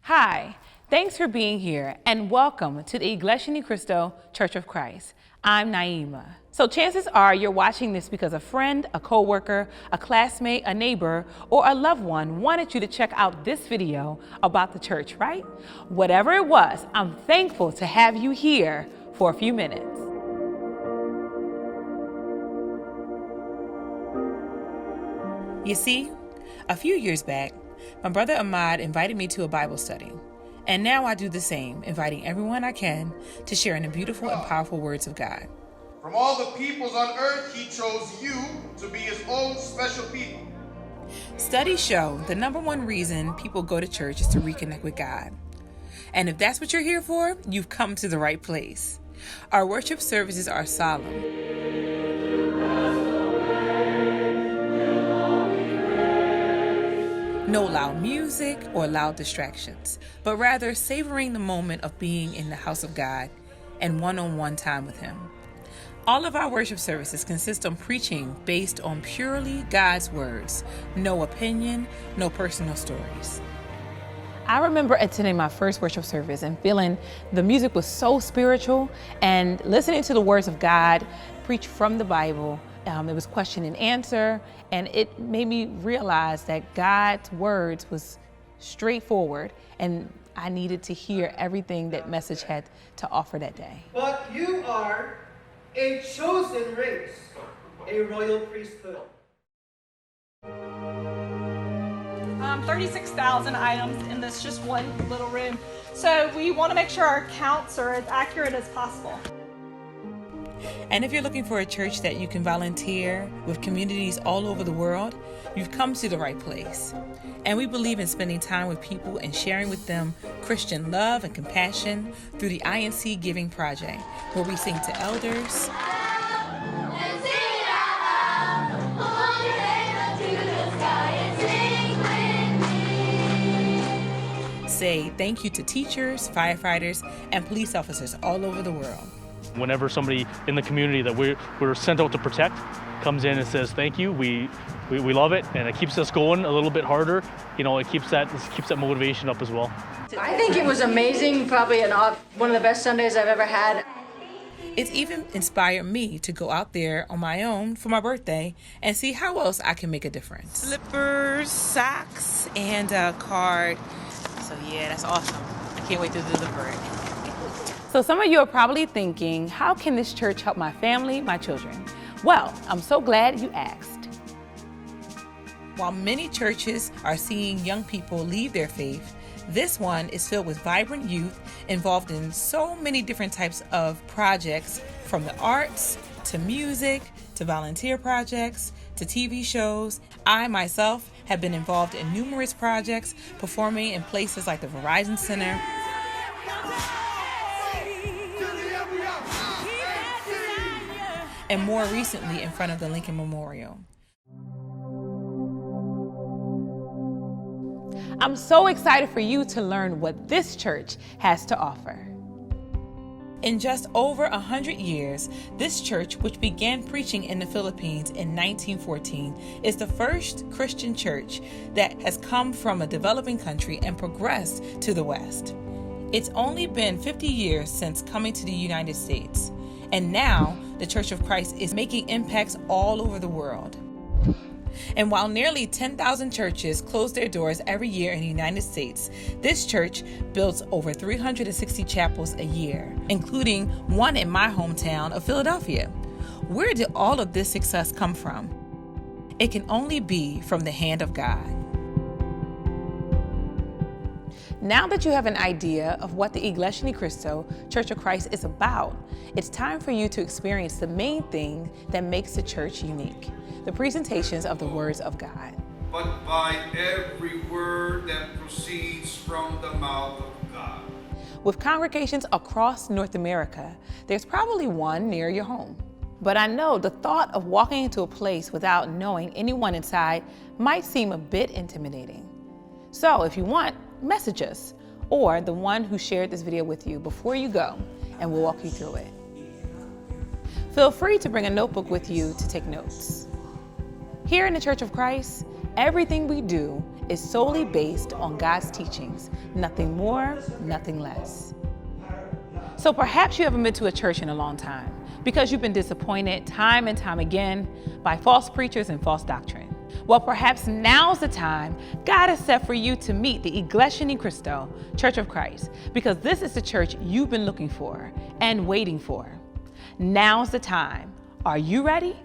Hi, thanks for being here and welcome to the Iglesia Ni Cristo Church of Christ. I'm Naeemah. So chances are you're watching this because a friend, a coworker, a classmate, a neighbor, or a loved one wanted you to check out this video about the church, right? Whatever it was, I'm thankful to have you here for a few minutes. You see, a few years back, my brother Ahmad invited me to a Bible study. And now I do the same, inviting everyone I can to share in the beautiful and powerful words of God. From all the peoples on earth, he chose you to be his own special people. Studies show the number one reason people go to church is to reconnect with God. And if that's what you're here for, you've come to the right place. Our worship services are solemn. No loud music or loud distractions, but rather savoring the moment of being in the house of God and one-on-one time with Him. All of our worship services consist of preaching based on purely God's words, no opinion, no personal stories. I remember attending my first worship service and feeling the music was so spiritual, and listening to the words of God preached from the Bible. It was question and answer, and it made me realize that God's words was straightforward, and I needed to hear everything that message had to offer that day. But you are a chosen race, a royal priesthood. 36,000 items in this just one little room. So we want to make sure our counts are as accurate as possible. And if you're looking for a church that you can volunteer with communities all over the world, you've come to the right place. And we believe in spending time with people and sharing with them Christian love and compassion through the INC Giving Project, where we sing to elders, say thank you to teachers, firefighters, and police officers all over the world. Whenever somebody in the community that we're sent out to protect comes in and says thank you, we love it, and it keeps us going a little bit harder. You know, it keeps that motivation up as well. I think it was amazing, probably one of the best Sundays I've ever had. It's even inspired me to go out there on my own for my birthday and see how else I can make a difference. Slippers, socks, and a card. So yeah, that's awesome. I can't wait to deliver it. So some of you are probably thinking, how can this church help my family, my children? Well, I'm so glad you asked. While many churches are seeing young people leave their faith, this one is filled with vibrant youth involved in so many different types of projects, from the arts to music to volunteer projects to TV shows. I myself have been involved in numerous projects, performing in places like the Verizon Center, and more recently in front of the Lincoln Memorial. I'm so excited for you to learn what this church has to offer. In just over 100 years, this church, which began preaching in the Philippines in 1914, is the first Christian church that has come from a developing country and progressed to the West. It's only been 50 years since coming to the United States, and now the Church of Christ is making impacts all over the world. And while nearly 10,000 churches close their doors every year in the United States, this church builds over 360 chapels a year, including one in my hometown of Philadelphia. Where did all of this success come from? It can only be from the hand of God. Now that you have an idea of what the Iglesia Ni Cristo Church of Christ is about, it's time for you to experience the main thing that makes the church unique: the presentations of the words of God. But by every word that proceeds from the mouth of God. With congregations across North America, there's probably one near your home. But I know the thought of walking into a place without knowing anyone inside might seem a bit intimidating. So if you want, message us or the one who shared this video with you before you go, and we'll walk you through it. Feel free to bring a notebook with you to take notes. Here in the Church of Christ, everything we do is solely based on God's teachings, nothing more, nothing less. So perhaps you haven't been to a church in a long time because you've been disappointed time and time again by false preachers and false doctrine. Well, perhaps now's the time God has set for you to meet the Iglesia Ni Cristo, Church of Christ, because this is the church you've been looking for and waiting for. Now's the time. Are you ready?